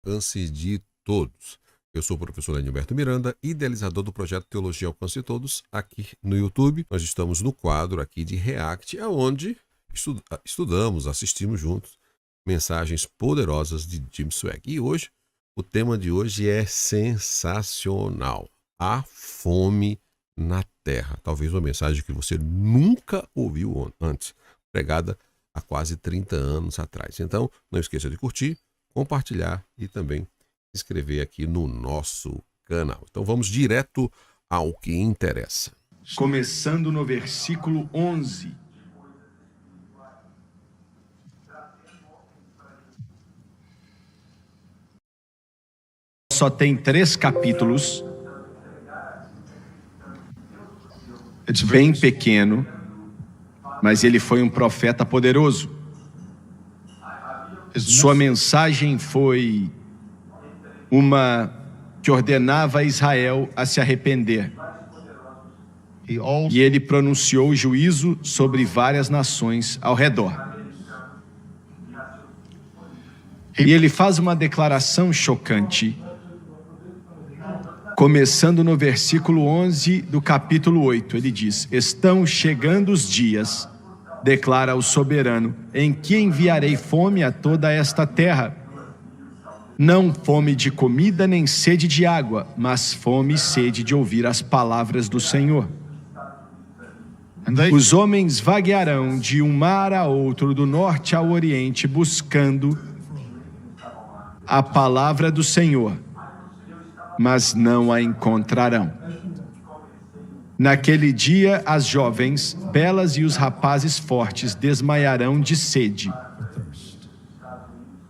Alcance de Todos. Eu sou o professor Enilberto Miranda, idealizador do projeto Teologia Alcance de Todos, aqui no YouTube. Nós estamos no quadro aqui de React, onde estudamos, assistimos juntos mensagens poderosas de Jim Swag. E hoje, o tema de hoje é sensacional. A fome na terra. Talvez uma mensagem que você nunca ouviu antes, pregada há quase 30 anos atrás. Então, não esqueça de curtir, compartilhar e também se inscrever aqui no nosso canal. Então vamos direto ao que interessa. Começando no versículo 11. Só tem 3 capítulos. É bem pequeno, mas ele foi um profeta poderoso. Sua mensagem foi uma que ordenava a Israel a se arrepender. E ele pronunciou juízo sobre várias nações ao redor. E ele faz uma declaração chocante, começando no versículo 11 do capítulo 8. Ele diz: estão chegando os dias, declara o soberano, em que enviarei fome a toda esta terra. Não fome de comida nem sede de água, mas fome e sede de ouvir as palavras do Senhor. Os homens vaguearão de um mar a outro, do norte ao oriente, buscando a palavra do Senhor, mas não a encontrarão. Naquele dia, as jovens belas e os rapazes fortes desmaiarão de sede.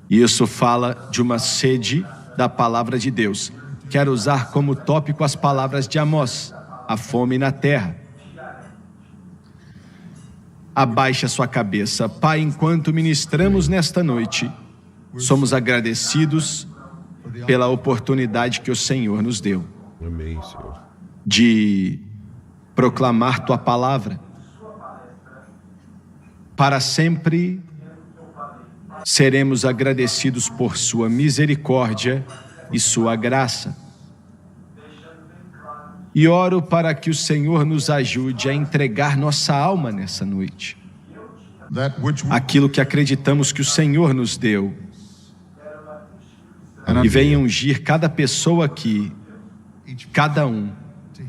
Isso fala de uma sede da palavra de Deus. Quero usar como tópico as palavras de Amós: a fome na terra. Abaixe a sua cabeça. Pai, enquanto ministramos nesta noite, somos agradecidos pela oportunidade que o Senhor nos deu. Amém, Senhor. De proclamar Tua palavra. Para sempre seremos agradecidos por Sua misericórdia e Sua graça. E oro para que o Senhor nos ajude a entregar nossa alma nessa noite. Aquilo que acreditamos que o Senhor nos deu. E venha ungir cada pessoa aqui, cada um,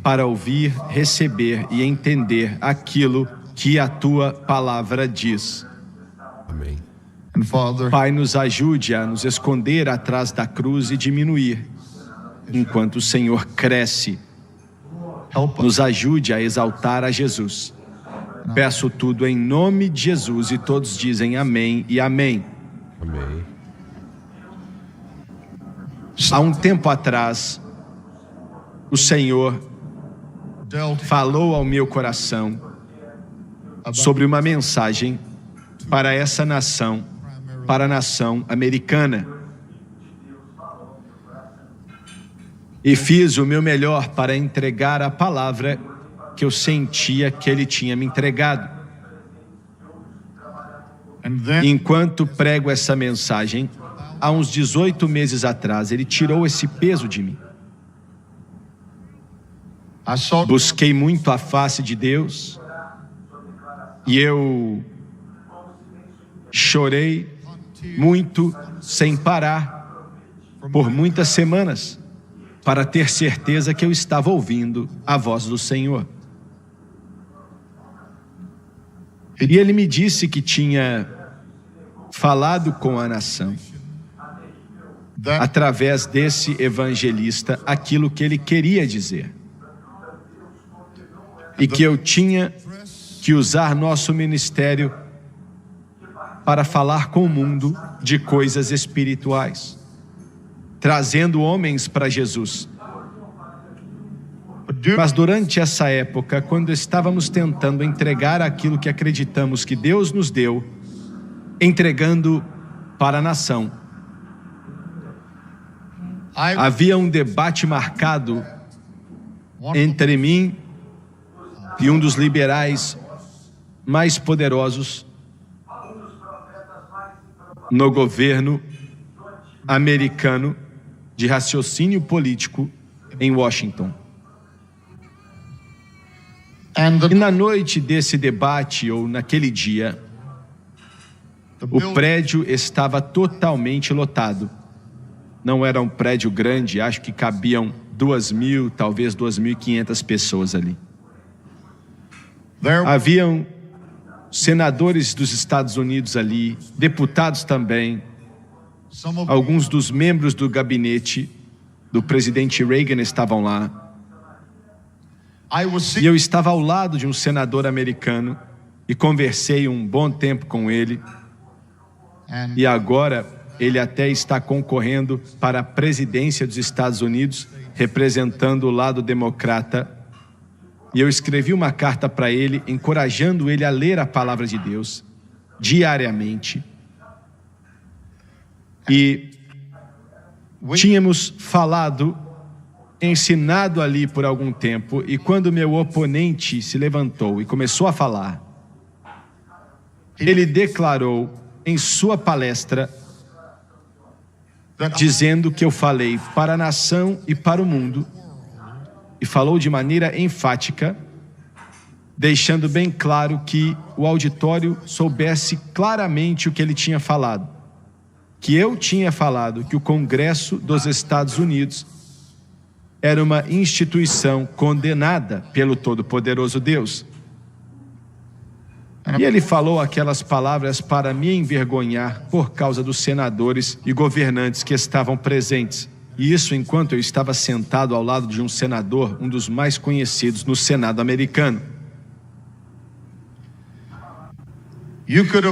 para ouvir, receber e entender aquilo que a Tua palavra diz. Amém. Pai, nos ajude a nos esconder atrás da cruz e diminuir, enquanto o Senhor cresce. Nos ajude a exaltar a Jesus. Peço tudo em nome de Jesus e todos dizem amém e amém. Amém. Há um tempo atrás, o Senhor falou ao meu coração sobre uma mensagem para essa nação, para a nação americana. E fiz o meu melhor para entregar a palavra que eu sentia que Ele tinha me entregado. Enquanto prego essa mensagem, há uns 18 meses atrás, Ele tirou esse peso de mim. Busquei muito a face de Deus e eu chorei muito, sem parar, por muitas semanas, para ter certeza que eu estava ouvindo a voz do Senhor. E Ele me disse que tinha falado com a nação, através desse evangelista, aquilo que ele queria dizer. E que eu tinha que usar nosso ministério para falar com o mundo de coisas espirituais, trazendo homens para Jesus. Mas durante essa época, quando estávamos tentando entregar aquilo que acreditamos que Deus nos deu, entregando para a nação, havia um debate marcado entre mim e um dos liberais mais poderosos no governo americano de raciocínio político em Washington. E na noite desse debate, ou naquele dia, o prédio estava totalmente lotado. Não era um prédio grande, acho que cabiam 2.000, talvez 2.500 pessoas ali. Haviam senadores dos Estados Unidos ali, deputados também, alguns dos membros do gabinete do presidente Reagan estavam lá. E eu estava ao lado de um senador americano e conversei um bom tempo com ele. E agora ele até está concorrendo para a presidência dos Estados Unidos, representando o lado democrata. E eu escrevi uma carta para ele, encorajando ele a ler a palavra de Deus diariamente. E tínhamos falado, ensinado ali por algum tempo, e quando meu oponente se levantou e começou a falar, ele declarou em sua palestra, dizendo que eu falei para a nação e para o mundo, e falou de maneira enfática, deixando bem claro que o auditório soubesse claramente o que ele tinha falado. Que eu tinha falado que o Congresso dos Estados Unidos era uma instituição condenada pelo Todo-Poderoso Deus. E ele falou aquelas palavras para me envergonhar por causa dos senadores e governantes que estavam presentes. E isso enquanto eu estava sentado ao lado de um senador, um dos mais conhecidos no Senado americano.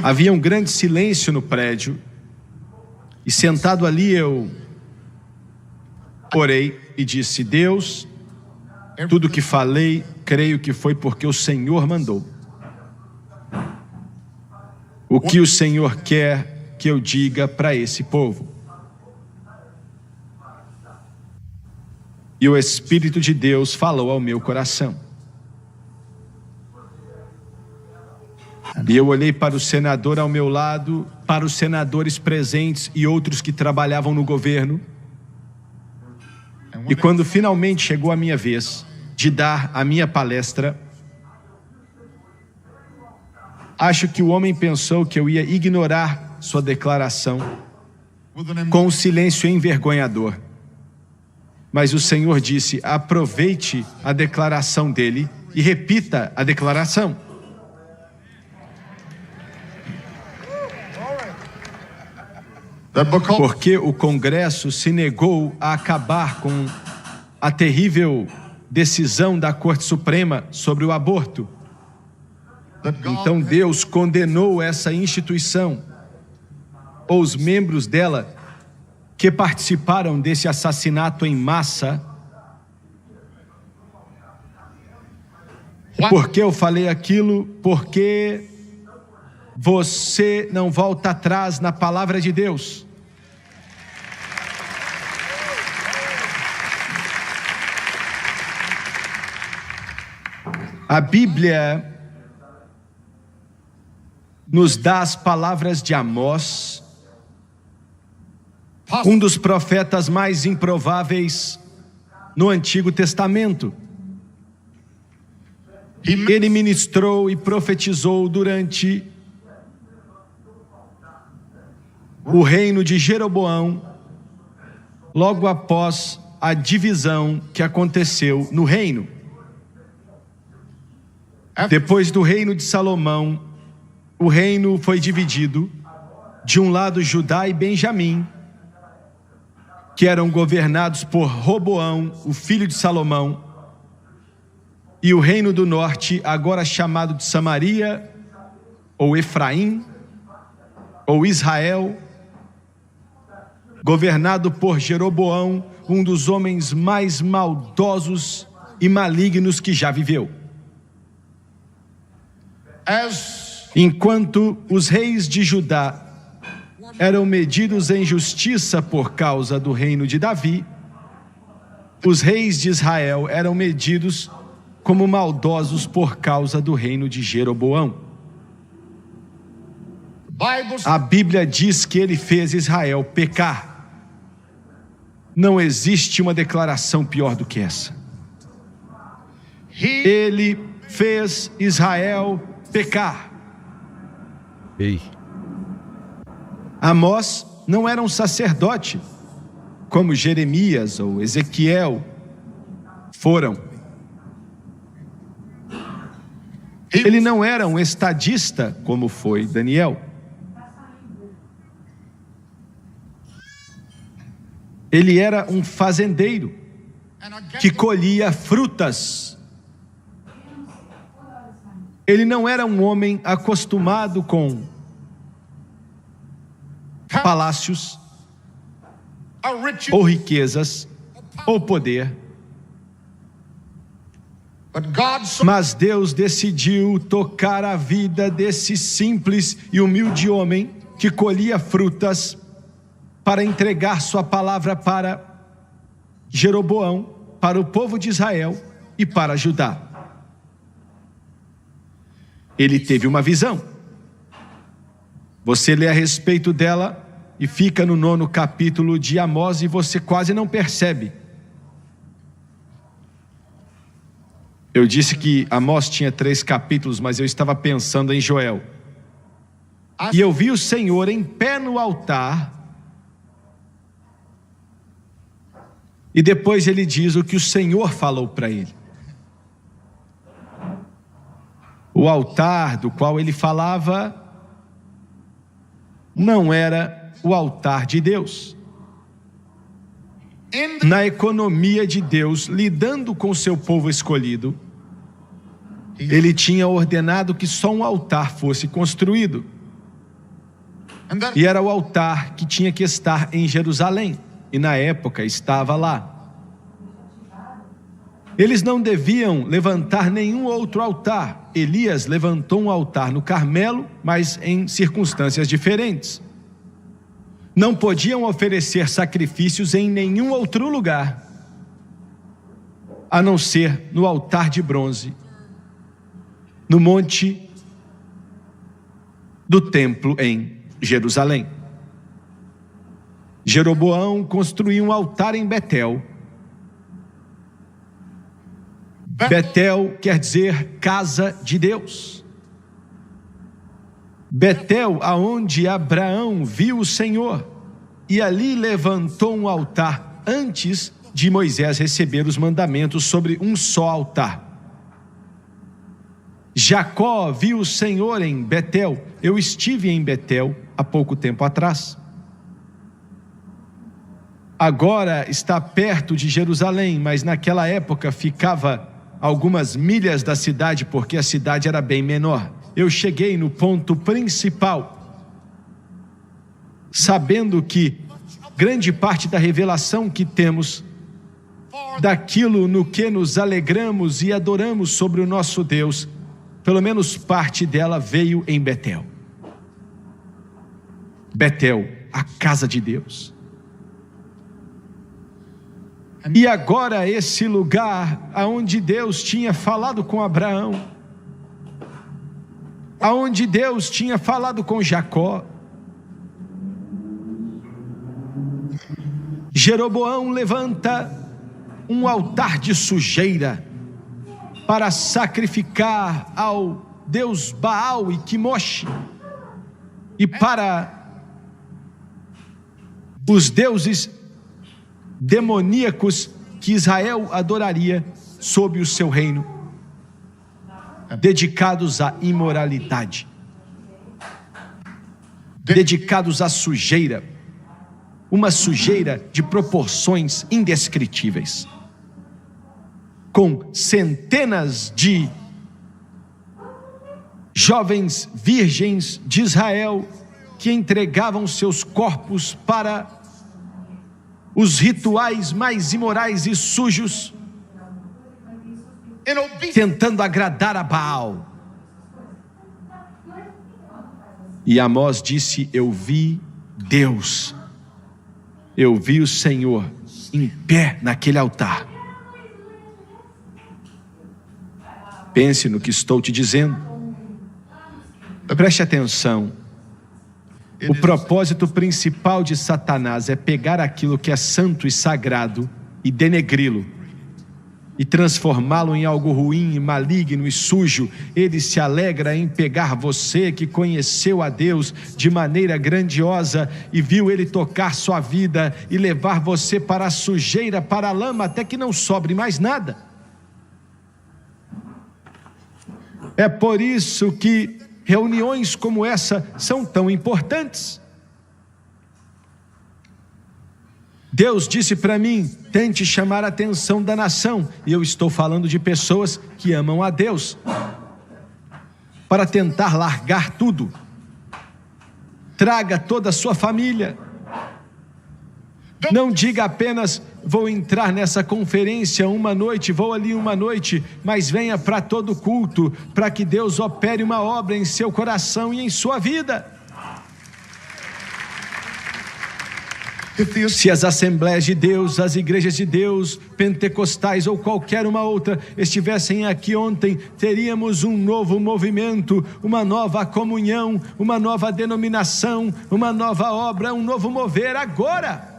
Havia um grande silêncio no prédio. E sentado ali eu orei e disse: Deus, tudo que falei, creio que foi porque o Senhor mandou. O que o Senhor quer que eu diga para esse povo? E o Espírito de Deus falou ao meu coração. E eu olhei para o senador ao meu lado, para os senadores presentes e outros que trabalhavam no governo. E quando finalmente chegou a minha vez de dar a minha palestra, acho que o homem pensou que eu ia ignorar sua declaração com um silêncio envergonhador. Mas o Senhor disse: aproveite a declaração dele e repita a declaração. Porque o Congresso se negou a acabar com a terrível decisão da Corte Suprema sobre o aborto. Então Deus condenou essa instituição, ou os membros dela, que participaram desse assassinato em massa. Por que eu falei aquilo? Porque você não volta atrás na palavra de Deus. A Bíblia nos dá as palavras de Amós, um dos profetas mais improváveis no Antigo Testamento. Ele ministrou e profetizou durante o reino de Jeroboão, logo após a divisão que aconteceu no reino. Depois do reino de Salomão, o reino foi dividido, de um lado Judá e Benjamim, que eram governados por Roboão, o filho de Salomão, e o reino do norte, agora chamado de Samaria, ou Efraim, ou Israel, governado por Jeroboão, um dos homens mais maldosos e malignos que já viveu. Enquanto os reis de Judá eram medidos em justiça por causa do reino de Davi, os reis de Israel eram medidos como maldosos por causa do reino de Jeroboão. A Bíblia diz que ele fez Israel pecar. Não existe uma declaração pior do que essa. Ele fez Israel pecar. Ei. Amós não era um sacerdote, como Jeremias ou Ezequiel foram. Ele não era um estadista, como foi Daniel. Ele era um fazendeiro que colhia frutas. Ele não era um homem acostumado com palácios, ou riquezas, ou poder. Mas Deus decidiu tocar a vida desse simples e humilde homem que colhia frutas para entregar sua palavra para Jeroboão, para o povo de Israel e para Judá. Ele teve uma visão. Você lê a respeito dela e fica no 9º capítulo de Amós e você quase não percebe. Eu disse que Amós tinha 3 capítulos, mas eu estava pensando em Joel. E eu vi o Senhor em pé no altar. E depois ele diz o que o Senhor falou para ele. O altar do qual ele falava não era o altar de Deus. Na economia de Deus, lidando com o seu povo escolhido, ele tinha ordenado que só um altar fosse construído. E era o altar que tinha que estar em Jerusalém. E na época estava lá. Eles não deviam levantar nenhum outro altar. Elias levantou um altar no Carmelo, mas em circunstâncias diferentes. Não podiam oferecer sacrifícios em nenhum outro lugar, a não ser no altar de bronze, no monte do templo em Jerusalém. Jeroboão construiu um altar em Betel. Betel quer dizer casa de Deus. Betel, aonde Abraão viu o Senhor, e ali levantou um altar antes de Moisés receber os mandamentos sobre um só altar. Jacó viu o Senhor em Betel. Eu estive em Betel há pouco tempo atrás. Agora está perto de Jerusalém, mas naquela época ficava algumas milhas da cidade, porque a cidade era bem menor. Eu cheguei no ponto principal, sabendo que grande parte da revelação que temos, daquilo no que nos alegramos e adoramos sobre o nosso Deus, pelo menos parte dela veio em Betel. Betel, a casa de Deus. E agora esse lugar aonde Deus tinha falado com Abraão, aonde Deus tinha falado com Jacó. Jeroboão levanta um altar de sujeira para sacrificar ao deus Baal e Quimosh e para os deuses demoníacos que Israel adoraria sob o seu reino, dedicados à imoralidade, dedicados à sujeira, uma sujeira de proporções indescritíveis, com centenas de jovens virgens de Israel que entregavam seus corpos para os rituais mais imorais e sujos, tentando agradar a Baal. E Amós disse: eu vi Deus, eu vi o Senhor em pé naquele altar. Pense no que estou te dizendo. Preste atenção. O propósito principal de Satanás é pegar aquilo que é santo e sagrado e denegri-lo e transformá-lo em algo ruim, maligno e sujo. Ele se alegra em pegar você que conheceu a Deus de maneira grandiosa e viu Ele tocar sua vida e levar você para a sujeira, para a lama, até que não sobre mais nada. É por isso que reuniões como essa são tão importantes. Deus disse para mim, tente chamar a atenção da nação, e eu estou falando de pessoas que amam a Deus, para tentar largar tudo. Traga toda a sua família. Não diga apenas, vou entrar nessa conferência uma noite, vou ali uma noite, mas venha para todo culto, para que Deus opere uma obra em seu coração e em sua vida. Se as Assembleias de Deus, as Igrejas de Deus, Pentecostais ou qualquer uma outra estivessem aqui ontem, teríamos um novo movimento, uma nova comunhão, uma nova denominação, uma nova obra, um novo mover agora.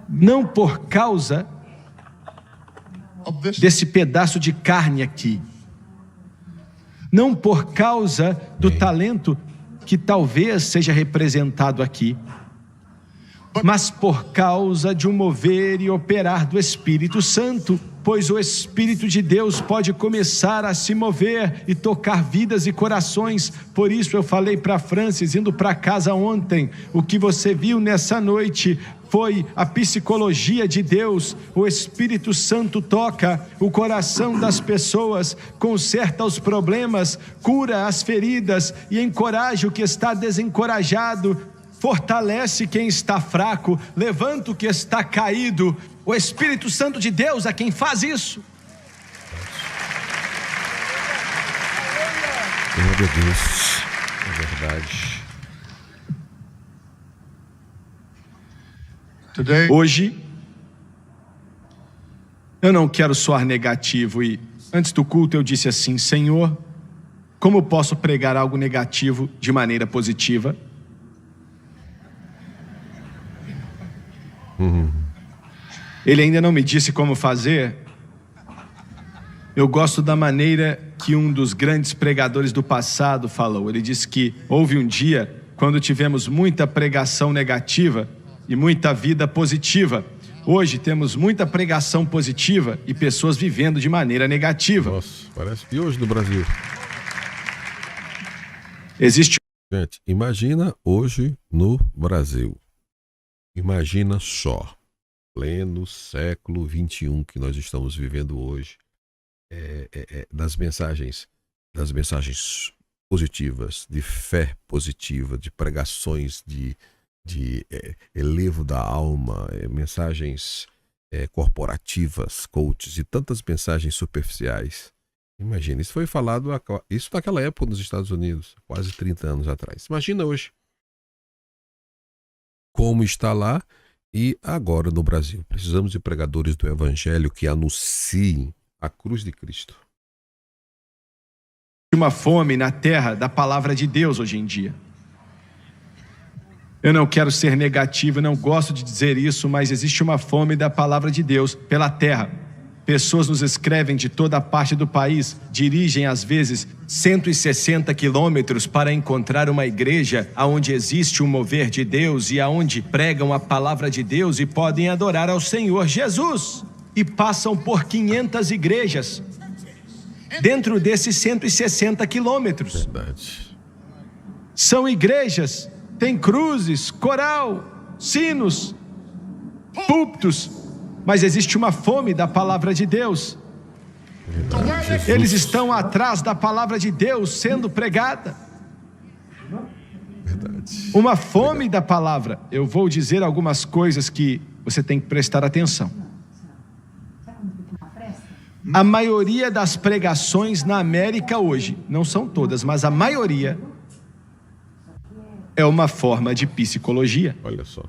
Não por causa desse pedaço de carne aqui, não por causa do talento que talvez seja representado aqui, mas por causa de um mover e operar do Espírito Santo, pois o Espírito de Deus pode começar a se mover e tocar vidas e corações. Por isso eu falei para Francis, indo para casa ontem, o que você viu nessa noite foi a psicologia de Deus. O Espírito Santo toca o coração das pessoas, conserta os problemas, cura as feridas e encoraja o que está desencorajado, fortalece quem está fraco, levanta o que está caído. O Espírito Santo de Deus é quem faz isso. Glória a Deus, é verdade. Hoje, eu não quero soar negativo e antes do culto eu disse assim, Senhor, como posso pregar algo negativo de maneira positiva? Ele ainda não me disse como fazer. Eu gosto da maneira que um dos grandes pregadores do passado falou. Ele disse que houve um dia quando tivemos muita pregação negativa e muita vida positiva. Hoje temos muita pregação positiva e pessoas vivendo de maneira negativa. Nossa, parece que hoje no Brasil. Existe... Gente, imagina hoje no Brasil. Imagina só, pleno século XXI que nós estamos vivendo hoje, das mensagens positivas, de fé positiva, de pregações de elevo da alma, mensagens corporativas, coaches e tantas mensagens superficiais. Imagina, isso foi falado, isso naquela época nos Estados Unidos, quase 30 anos atrás. Imagina hoje como está lá e agora no Brasil. Precisamos de pregadores do Evangelho que anunciem a cruz de Cristo. Uma fome na terra da palavra de Deus hoje em dia. Eu não quero ser negativo, eu não gosto de dizer isso, mas existe uma fome da palavra de Deus pela terra. Pessoas nos escrevem de toda a parte do país, dirigem às vezes 160 quilômetros para encontrar uma igreja onde existe um mover de Deus e aonde pregam a palavra de Deus e podem adorar ao Senhor Jesus. E passam por 500 igrejas dentro desses 160 quilômetros. Verdade. São igrejas, tem cruzes, coral, sinos, púlpitos, mas existe uma fome da palavra de Deus. Verdade. Eles estão atrás da palavra de Deus sendo pregada. Verdade. Uma fome da palavra. Eu vou dizer algumas coisas que você tem que prestar atenção. A maioria das pregações na América hoje, não são todas, mas a maioria é uma forma de psicologia. Olha só.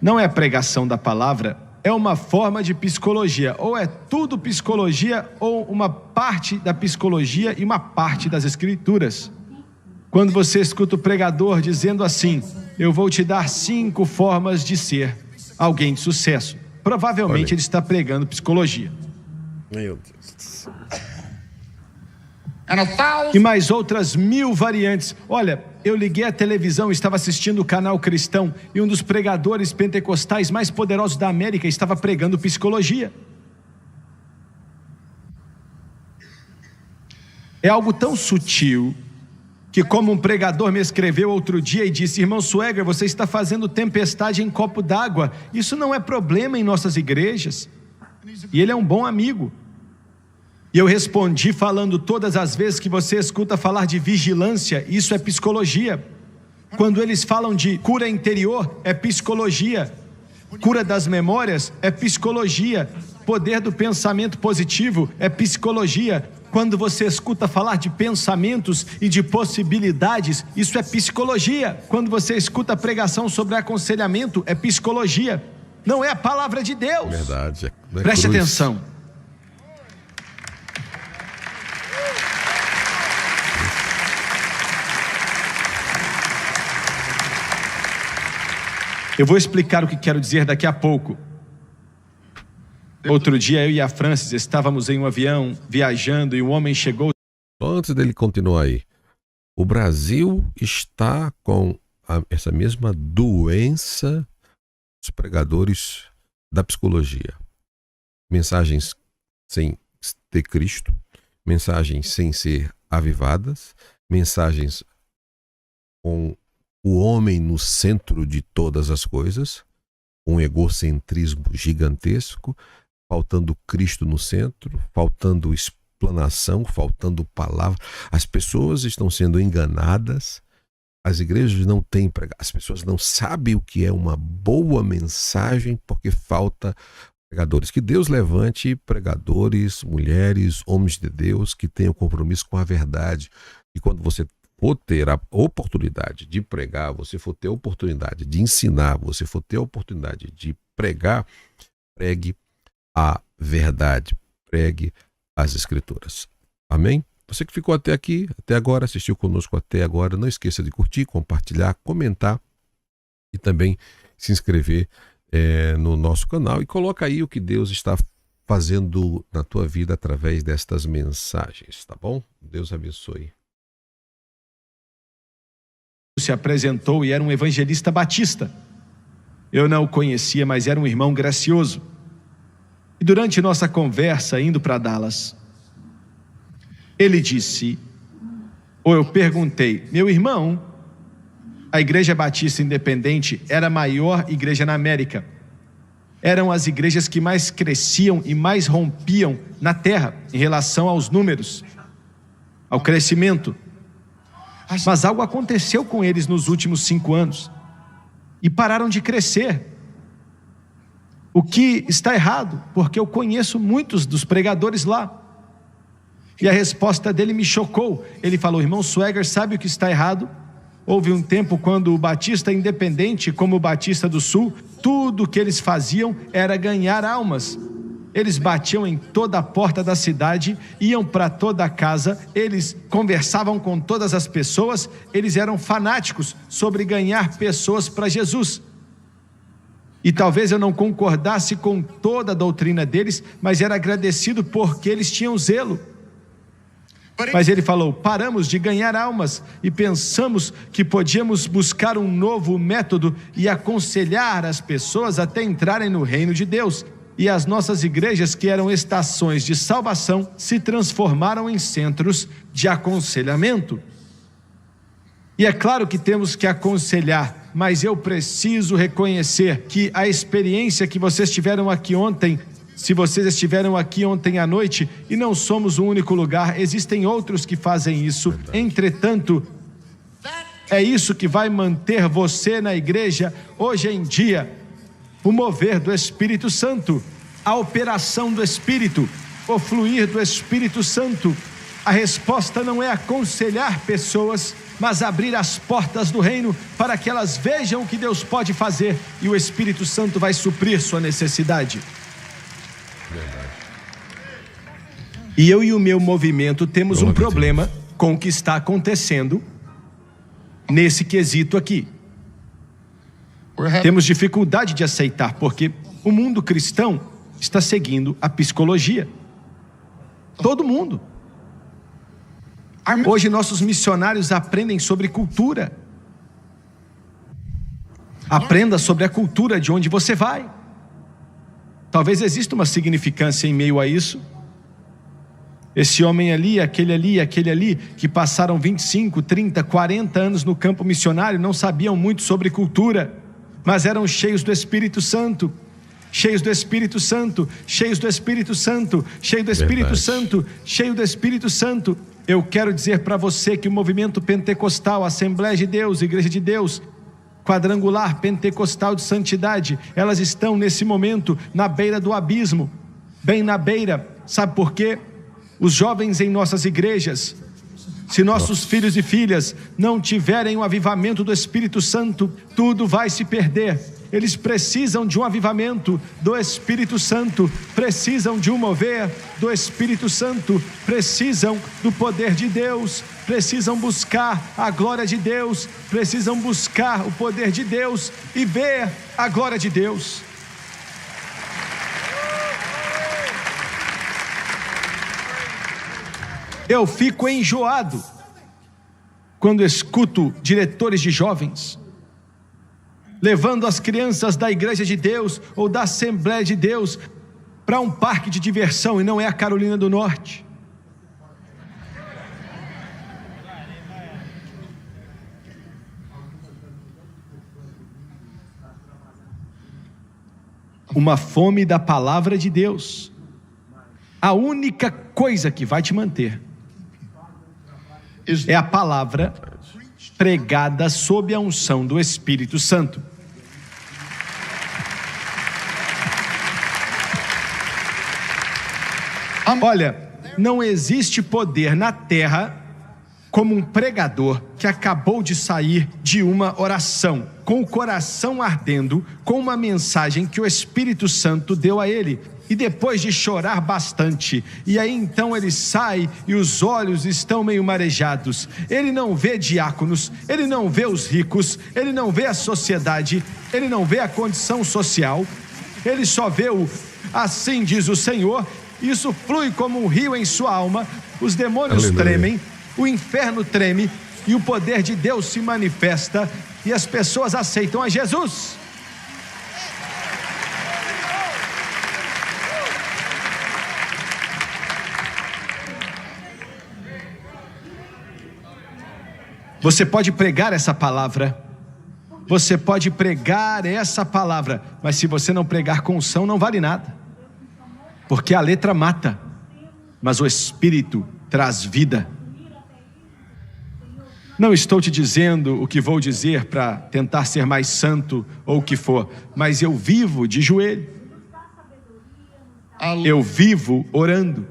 Não é a pregação da palavra é uma forma de psicologia. Ou é tudo psicologia, ou uma parte da psicologia e uma parte das escrituras. Quando você escuta o pregador dizendo assim: eu vou te dar 5 formas de ser alguém de sucesso, provavelmente ele está pregando psicologia. Meu Deus do céu. E mais outras 1000 variantes. Olha, eu liguei a televisão, estava assistindo o canal cristão, e um dos pregadores pentecostais mais poderosos da América estava pregando psicologia. É algo tão sutil que, como um pregador me escreveu outro dia e disse: irmão Sweger, você está fazendo tempestade em copo d'água. Isso não é problema em nossas igrejas. E ele é um bom amigo. E eu respondi falando: todas as vezes que você escuta falar de vigilância, isso é psicologia. Quando eles falam de cura interior, é psicologia. Cura das memórias é psicologia. Poder do pensamento positivo é psicologia. Quando você escuta falar de pensamentos e de possibilidades, isso é psicologia. Quando você escuta pregação sobre aconselhamento, é psicologia. Não é a palavra de Deus. Verdade. Preste atenção. Eu vou explicar o que quero dizer daqui a pouco. Outro dia eu e a Francis estávamos em um avião viajando e um homem chegou. Antes dele continuar aí, o Brasil está com essa mesma doença dos pregadores da psicologia. Mensagens sem ter Cristo, mensagens sem ser avivadas, mensagens com o homem no centro de todas as coisas, um egocentrismo gigantesco, faltando Cristo no centro, faltando explanação, faltando palavra. As pessoas estão sendo enganadas, as igrejas não têm pregado, as pessoas não sabem o que é uma boa mensagem porque falta pregadores. Que Deus levante pregadores, mulheres, homens de Deus que tenham compromisso com a verdade. E quando você for ter a oportunidade de pregar, você for ter a oportunidade de ensinar, você for ter a oportunidade de pregar, pregue a verdade, pregue as escrituras. Amém? Você que ficou até aqui, até agora, assistiu conosco até agora, não esqueça de curtir, compartilhar, comentar e também se inscrever no nosso canal e coloca aí o que Deus está fazendo na tua vida através destas mensagens, tá bom? Deus abençoe. Se apresentou e era um evangelista batista. Eu não o conhecia, mas era um irmão gracioso. E durante nossa conversa, indo para Dallas, ele disse, ou eu perguntei: meu irmão, a Igreja Batista Independente era a maior igreja na América. Eram as igrejas que mais cresciam e mais rompiam na terra em relação aos números, ao crescimento. Mas algo aconteceu com eles nos últimos 5 anos e pararam de crescer. O que está errado? Porque eu conheço muitos dos pregadores lá. E a resposta dele me chocou. Ele falou: irmão Sweger, sabe o que está errado? Houve um tempo quando o Batista Independente, como o Batista do Sul, tudo que eles faziam era ganhar almas. Eles batiam em toda a porta da cidade, iam para toda a casa, eles conversavam com todas as pessoas, eles eram fanáticos sobre ganhar pessoas para Jesus. E talvez eu não concordasse com toda a doutrina deles, mas era agradecido porque eles tinham zelo. Mas ele falou: paramos de ganhar almas e pensamos que podíamos buscar um novo método e aconselhar as pessoas até entrarem no reino de Deus. E as nossas igrejas, que eram estações de salvação, se transformaram em centros de aconselhamento. E é claro que temos que aconselhar, mas eu preciso reconhecer que a experiência que vocês tiveram aqui ontem, se vocês estiveram aqui ontem à noite, e não somos o único lugar, existem outros que fazem isso. Entretanto, é isso que vai manter você na igreja hoje em dia. O mover do Espírito Santo, a operação do Espírito, o fluir do Espírito Santo. A resposta não é aconselhar pessoas, mas abrir as portas do reino para que elas vejam o que Deus pode fazer e o Espírito Santo vai suprir sua necessidade. Verdade. E eu e o meu movimento temos um problema com o que está acontecendo nesse quesito aqui. Temos dificuldade de aceitar, porque o mundo cristão está seguindo a psicologia. Todo mundo. Hoje nossos missionários aprendem sobre cultura. Aprenda sobre a cultura de onde você vai. Talvez exista uma significância em meio a isso. Esse homem ali, aquele ali, que passaram 25, 30, 40 anos no campo missionário, não sabiam muito sobre cultura, mas eram cheios do Espírito Santo. Cheios do Espírito Santo, cheios do Espírito Santo, cheio do Espírito Santo, cheio do Espírito Santo. Eu quero dizer para você que o movimento pentecostal, Assembleia de Deus, Igreja de Deus, Quadrangular Pentecostal de Santidade, elas estão nesse momento na beira do abismo, bem na beira. Sabe por quê? Os jovens em nossas igrejas, se nossos filhos e filhas não tiverem o avivamento do Espírito Santo, tudo vai se perder. Eles precisam de um avivamento do Espírito Santo, precisam de um mover do Espírito Santo, precisam do poder de Deus, precisam buscar a glória de Deus, precisam buscar o poder de Deus e ver a glória de Deus. Eu fico enjoado quando escuto diretores de jovens levando as crianças da Igreja de Deus ou da Assembleia de Deus para um parque de diversão, e não é a Carolina do Norte. Uma fome da palavra de Deus. A única coisa que vai te manter é a palavra pregada sob a unção do Espírito Santo. Olha, não existe poder na terra como um pregador que acabou de sair de uma oração, com o coração ardendo, com uma mensagem que o Espírito Santo deu a ele. E depois de chorar bastante, e aí então ele sai e os olhos estão meio marejados. Ele não vê diáconos, ele não vê os ricos, ele não vê a sociedade, ele não vê a condição social, ele só vê o assim diz o Senhor. Isso flui como um rio em sua alma, os demônios tremem, o inferno treme e o poder de Deus se manifesta e as pessoas aceitam a Jesus. Você pode pregar essa palavra, você pode pregar essa palavra, mas se você não pregar com unção, não vale nada, porque a letra mata, mas o Espírito traz vida. Não estou te dizendo o que vou dizer para tentar ser mais santo ou o que for, mas eu vivo de joelho, eu vivo orando.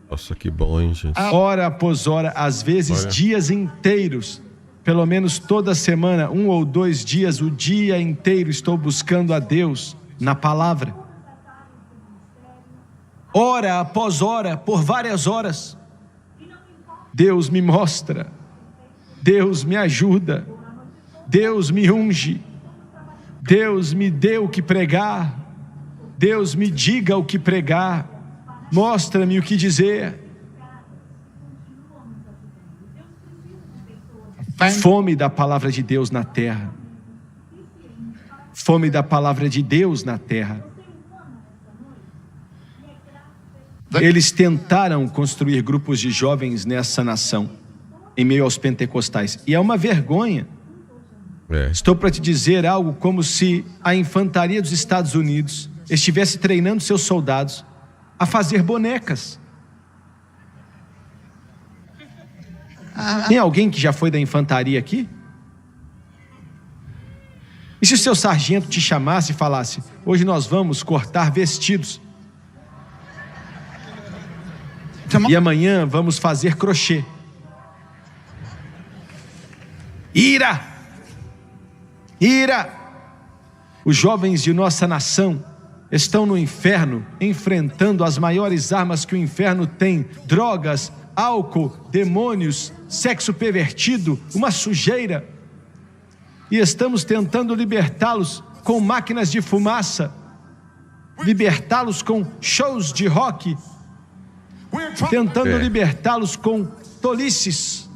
Nossa, que bom, hein, gente? Hora após hora, às vezes dias inteiros, pelo menos toda semana, 1 ou 2 dias, o dia inteiro estou buscando a Deus na palavra. Hora após hora, por várias horas, Deus me mostra, Deus me ajuda, Deus me unge, Deus me dê o que pregar, Deus me diga o que pregar, mostra-me o que dizer. Fome da palavra de Deus na terra. Fome da palavra de Deus na terra. Eles tentaram construir grupos de jovens nessa nação, em meio aos pentecostais, e é uma vergonha. Estou para te dizer algo como se a infantaria dos Estados Unidos estivesse treinando seus soldados a fazer bonecas. Tem alguém que já foi da infantaria aqui? E se o seu sargento te chamasse e falasse: hoje nós vamos cortar vestidos, e amanhã vamos fazer crochê. Ira! Ira! Os jovens de nossa nação estão no inferno, enfrentando as maiores armas que o inferno tem: drogas, álcool, demônios, sexo pervertido, uma sujeira. E estamos tentando libertá-los com máquinas de fumaça, libertá-los com shows de rock, tentando libertá-los com tolices.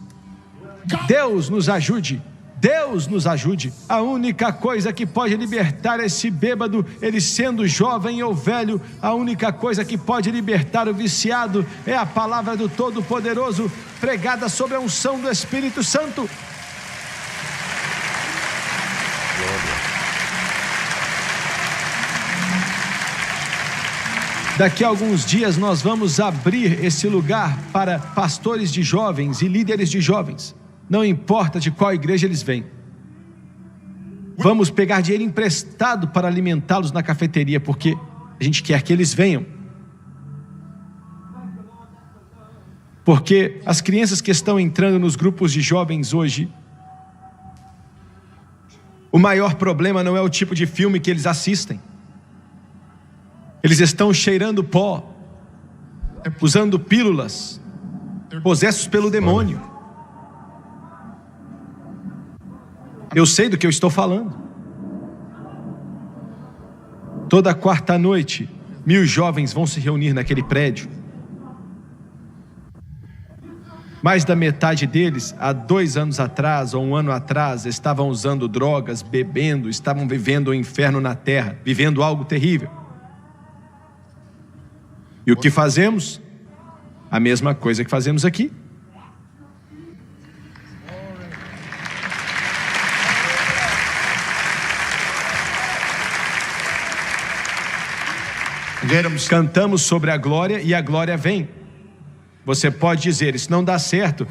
Deus nos ajude. Deus nos ajude. A única coisa que pode libertar esse bêbado, ele sendo jovem ou velho, a única coisa que pode libertar o viciado é a palavra do Todo-Poderoso, pregada sobre a unção do Espírito Santo. Daqui a alguns dias nós vamos abrir esse lugar para pastores de jovens e líderes de jovens. Não importa de qual igreja eles vêm. Vamos pegar dinheiro emprestado para alimentá-los na cafeteria, porque a gente quer que eles venham. Porque as crianças que estão entrando nos grupos de jovens hoje, o maior problema não é o tipo de filme que eles assistem. Eles estão cheirando pó, usando pílulas, possessos pelo demônio. Eu sei do que eu estou falando. Toda quarta noite, 1000 jovens vão se reunir naquele prédio. Mais da metade deles, há 2 anos atrás ou 1 ano atrás, estavam usando drogas, bebendo, estavam vivendo o inferno na terra, vivendo algo terrível. E o que fazemos? A mesma coisa que fazemos aqui. Cantamos sobre a glória e a glória vem. Você pode dizer, isso não dá certo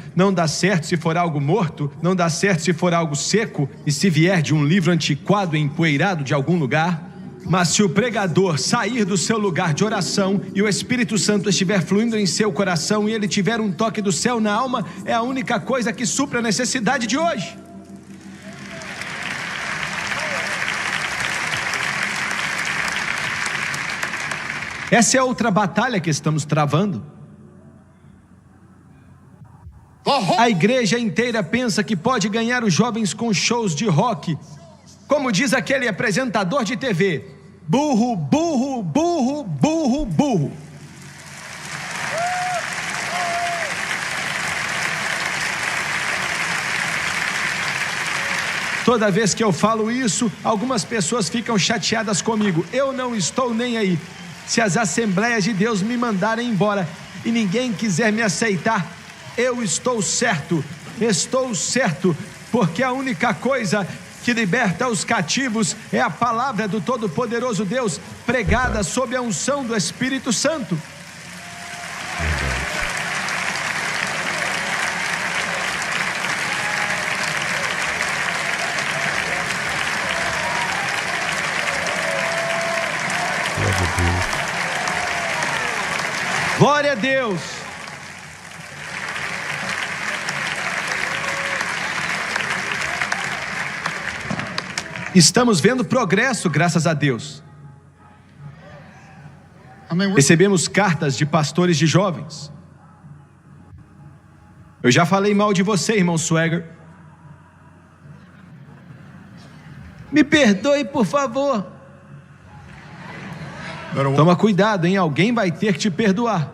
se for algo morto, não dá certo se for algo seco e se vier de um livro antiquado e empoeirado de algum lugar. Mas se o pregador sair do seu lugar de oração e o Espírito Santo estiver fluindo em seu coração e ele tiver um toque do céu na alma, é a única coisa que supre a necessidade de hoje. Essa é outra batalha que estamos travando. A igreja inteira pensa que pode ganhar os jovens com shows de rock. Como diz aquele apresentador de TV: burro, burro, burro, burro, burro. Toda vez que eu falo isso, algumas pessoas ficam chateadas comigo. Eu não estou nem aí. Se as Assembleias de Deus me mandarem embora e ninguém quiser me aceitar, eu estou certo, porque a única coisa que liberta os cativos é a palavra do Todo-Poderoso Deus, pregada sob a unção do Espírito Santo. Glória a Deus. Estamos vendo progresso, graças a Deus. Recebemos cartas de pastores de jovens. Eu já falei mal de você, irmão Swagger. Me perdoe, por favor. Toma cuidado, hein? Alguém vai ter que te perdoar.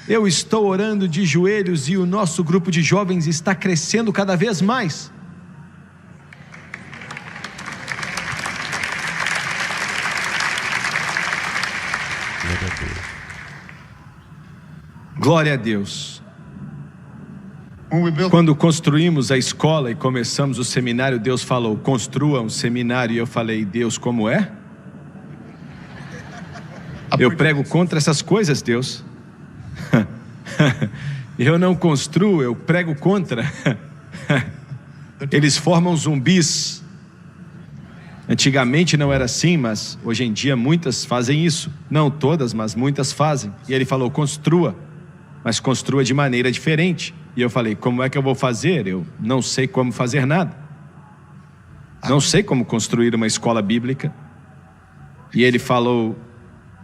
Eu estou orando de joelhos e o nosso grupo de jovens está crescendo cada vez mais. Glória a Deus. Quando construímos a escola e começamos o seminário, Deus falou: construa um seminário. E eu falei: Deus, como é? Eu prego contra essas coisas, Deus. Eu não construo, eu prego contra. Eles formam zumbis. Antigamente não era assim, mas hoje em dia muitas fazem isso. Não todas, mas muitas fazem. E ele falou: construa, mas construa de maneira diferente. E eu falei, como é que eu vou fazer? Eu não sei como fazer nada. Não sei como construir uma escola bíblica. E ele falou,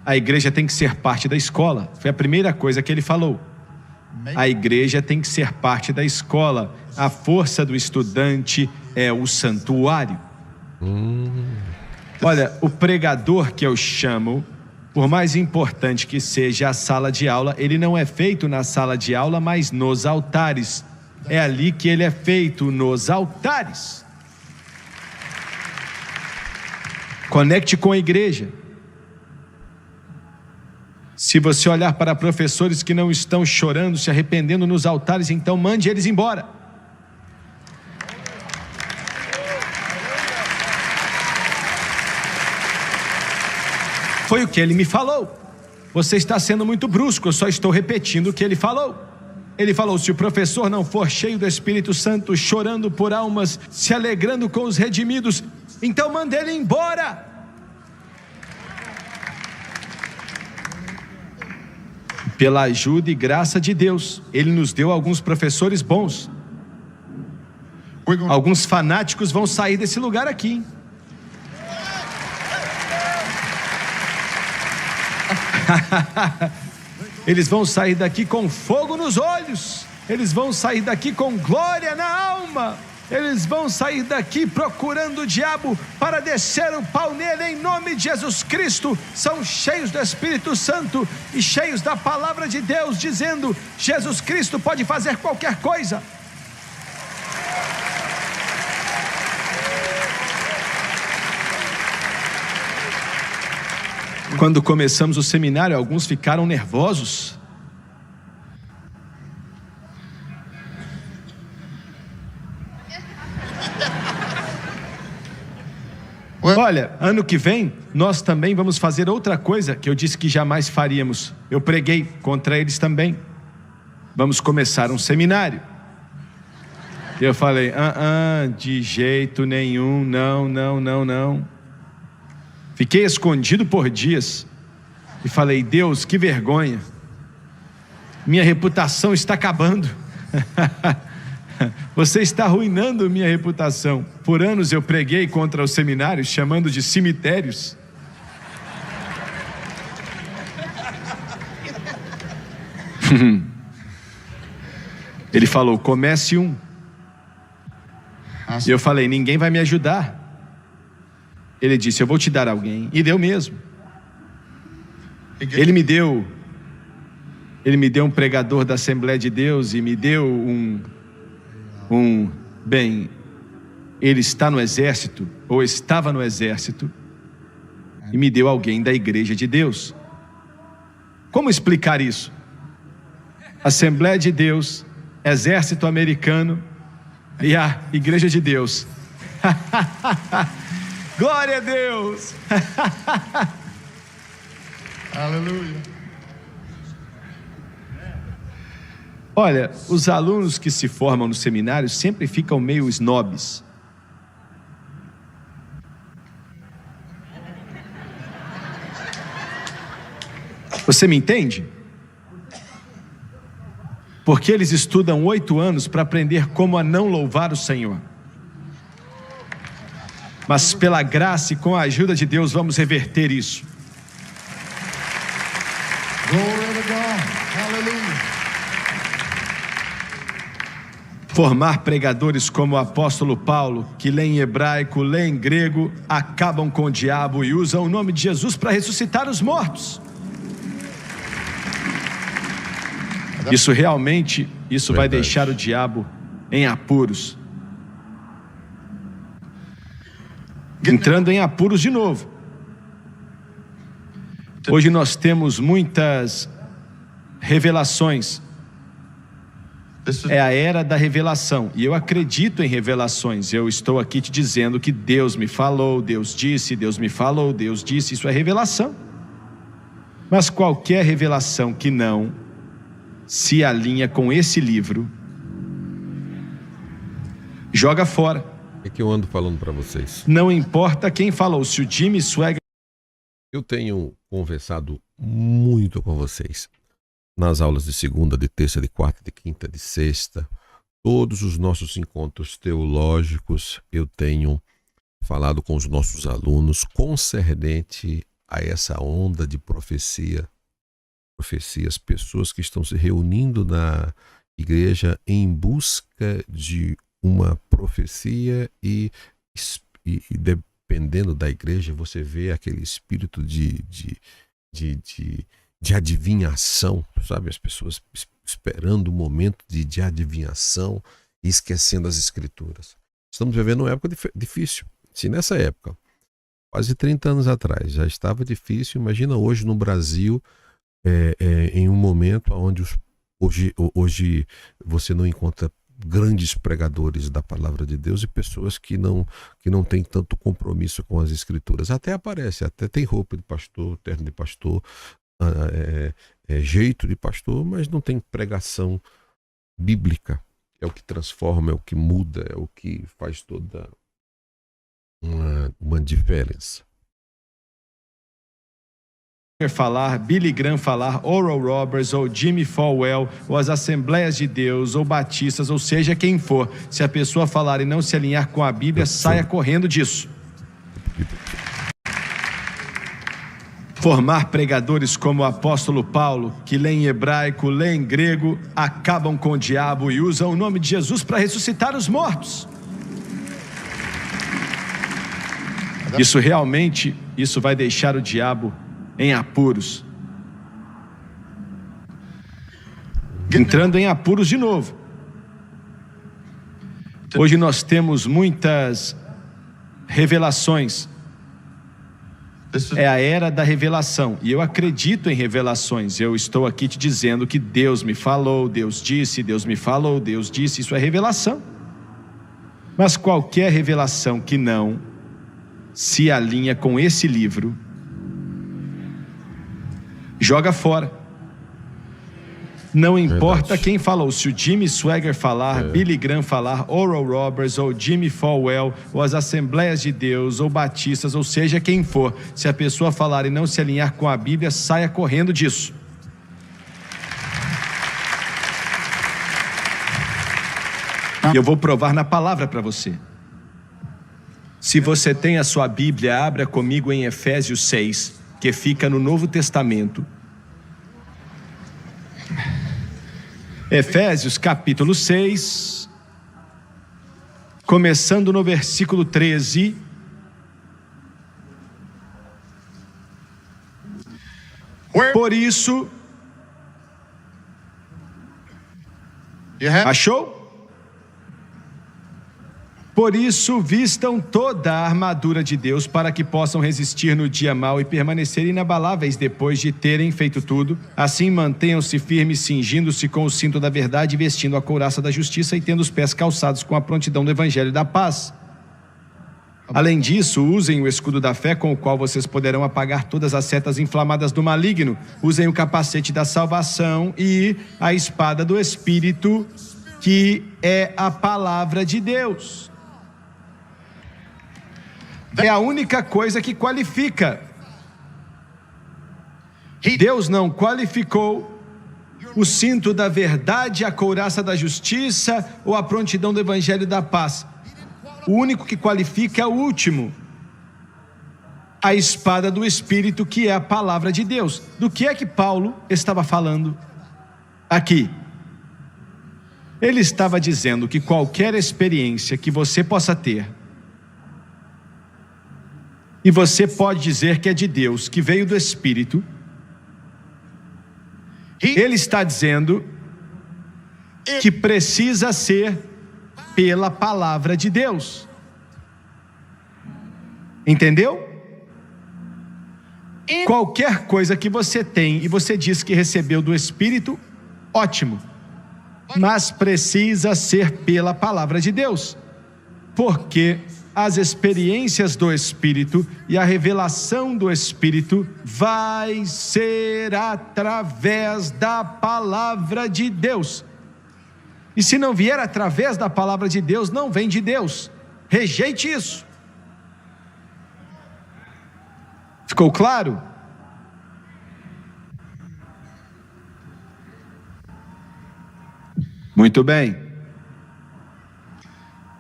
a igreja tem que ser parte da escola. Foi a primeira coisa que ele falou. A igreja tem que ser parte da escola. A força do estudante é o santuário. Olha, o pregador que eu chamo, por mais importante que seja a sala de aula, ele não é feito na sala de aula, mas nos altares. É ali que ele é feito, nos altares. Conecte com a igreja. Se você olhar para professores que não estão chorando, se arrependendo nos altares, então mande eles embora. Foi o que ele me falou. Você está sendo muito brusco, eu só estou repetindo o que ele falou. Ele falou, se o professor não for cheio do Espírito Santo, chorando por almas, se alegrando com os redimidos, então mande ele embora. Pela ajuda e graça de Deus, Ele nos deu alguns professores bons. Alguns fanáticos vão sair desse lugar aqui. Eles vão sair daqui com fogo nos olhos. Eles vão sair daqui com glória na alma. Eles vão sair daqui procurando o diabo para descer o pau nele em nome de Jesus Cristo. São cheios do Espírito Santo e cheios da palavra de Deus, dizendo, Jesus Cristo pode fazer qualquer coisa. Quando começamos o seminário, alguns ficaram nervosos. Olha, ano que vem, nós também vamos fazer outra coisa que eu disse que jamais faríamos. Eu preguei contra eles também. Vamos começar um seminário. Eu falei, de jeito nenhum, não. Fiquei escondido por dias. E falei, Deus, que vergonha. Minha reputação está acabando. Você está arruinando minha reputação. Por anos eu preguei contra os seminários, chamando de cemitérios. Ele falou, comece um. E eu falei, ninguém vai me ajudar. Ele disse, eu vou te dar alguém. E deu mesmo. Ele me deu um pregador da Assembleia de Deus e me deu ele está no exército, ou estava no exército, e me deu alguém da Igreja de Deus. Como explicar isso? Assembleia de Deus, Exército Americano e a Igreja de Deus. Glória a Deus! Aleluia. Olha, os alunos que se formam no seminário sempre ficam meio snobs. Você me entende? Porque eles estudam 8 anos para aprender como a não louvar o Senhor. Mas pela graça e com a ajuda de Deus vamos reverter isso. Glory to God. Aleluia. Formar pregadores como o apóstolo Paulo, que lê em hebraico, lê em grego, acabam com o diabo e usam o nome de Jesus para ressuscitar os mortos. Isso realmente, vai deixar o diabo em apuros. Entrando em apuros de novo. Hoje nós temos muitas revelações. É a era da revelação. E eu acredito em revelações. Eu estou aqui te dizendo que Deus me falou, Deus disse, Deus me falou, Deus disse. Isso é revelação. Mas qualquer revelação que não se alinha com esse livro, joga fora. É que eu ando falando para vocês. Não importa quem falou. Se o Jimmy Swaggart... Eu tenho conversado muito com vocês. nas aulas de segunda, de terça, de quarta, de quinta, de sexta, todos os nossos encontros teológicos, eu tenho falado com os nossos alunos concernente a essa onda de profecias, pessoas que estão se reunindo na igreja em busca de uma profecia e dependendo da igreja, você vê aquele espírito de adivinhação, sabe? As pessoas esperando o momento de adivinhação e esquecendo as escrituras. Estamos vivendo uma época difícil. Se nessa época, quase 30 anos atrás, já estava difícil, imagina hoje no Brasil, em um momento onde hoje você não encontra grandes pregadores da palavra de Deus e pessoas que não têm tanto compromisso com as escrituras. Até aparece, até tem roupa de pastor, terno de pastor, jeito de pastor, mas não tem pregação bíblica. É o que transforma, é o que muda, é o que faz toda uma diferença. Falar, Billy Graham falar, Oral Roberts ou Jimmy Falwell, ou as Assembleias de Deus, ou batistas, ou seja, quem for, se a pessoa falar e não se alinhar com a Bíblia, saia correndo disso. Formar pregadores como o apóstolo Paulo, que lê em hebraico, lê em grego, acabam com o diabo e usam o nome de Jesus para ressuscitar os mortos. Isso vai deixar o diabo em apuros. Entrando em apuros de novo. Hoje nós temos muitas revelações. É a era da revelação. E eu acredito em revelações. Eu estou aqui te dizendo que Deus me falou, Deus disse, Deus me falou, Deus disse. Isso é revelação. Mas qualquer revelação que não se alinha com esse livro, joga fora. Não importa quem falou, se o Jimmy Swaggart falar, Billy Graham falar, Oral Roberts ou Jimmy Falwell, ou as Assembleias de Deus, ou batistas, ou seja quem for, se a pessoa falar e não se alinhar com a Bíblia, saia correndo disso. E eu vou provar na palavra para você. Se você tem a sua Bíblia, abra comigo em Efésios 6, que fica no Novo Testamento. Efésios capítulo 6, começando no versículo 13. Por isso, achou? Por isso, vistam toda a armadura de Deus para que possam resistir no dia mau e permanecer inabaláveis depois de terem feito tudo. Assim, mantenham-se firmes, cingindo-se com o cinto da verdade, vestindo a couraça da justiça e tendo os pés calçados com a prontidão do evangelho da paz. Além disso, usem o escudo da fé com o qual vocês poderão apagar todas as setas inflamadas do maligno. Usem o capacete da salvação e a espada do Espírito, que é a palavra de Deus. É a única coisa que qualifica. Deus não qualificou o cinto da verdade, a couraça da justiça ou a prontidão do evangelho da paz. O único que qualifica é o último. A espada do Espírito, que é a palavra de Deus. Do que é que Paulo estava falando aqui? Ele estava dizendo que qualquer experiência que você possa ter, e você pode dizer que é de Deus, que veio do Espírito, ele está dizendo que precisa ser pela palavra de Deus. Entendeu? Qualquer coisa que você tem e você diz que recebeu do Espírito, ótimo. Mas precisa ser pela palavra de Deus. Porque as experiências do Espírito e a revelação do Espírito vai ser através da palavra de Deus. E se não vier através da palavra de Deus, não vem de Deus. Rejeite isso. Ficou claro? Muito bem.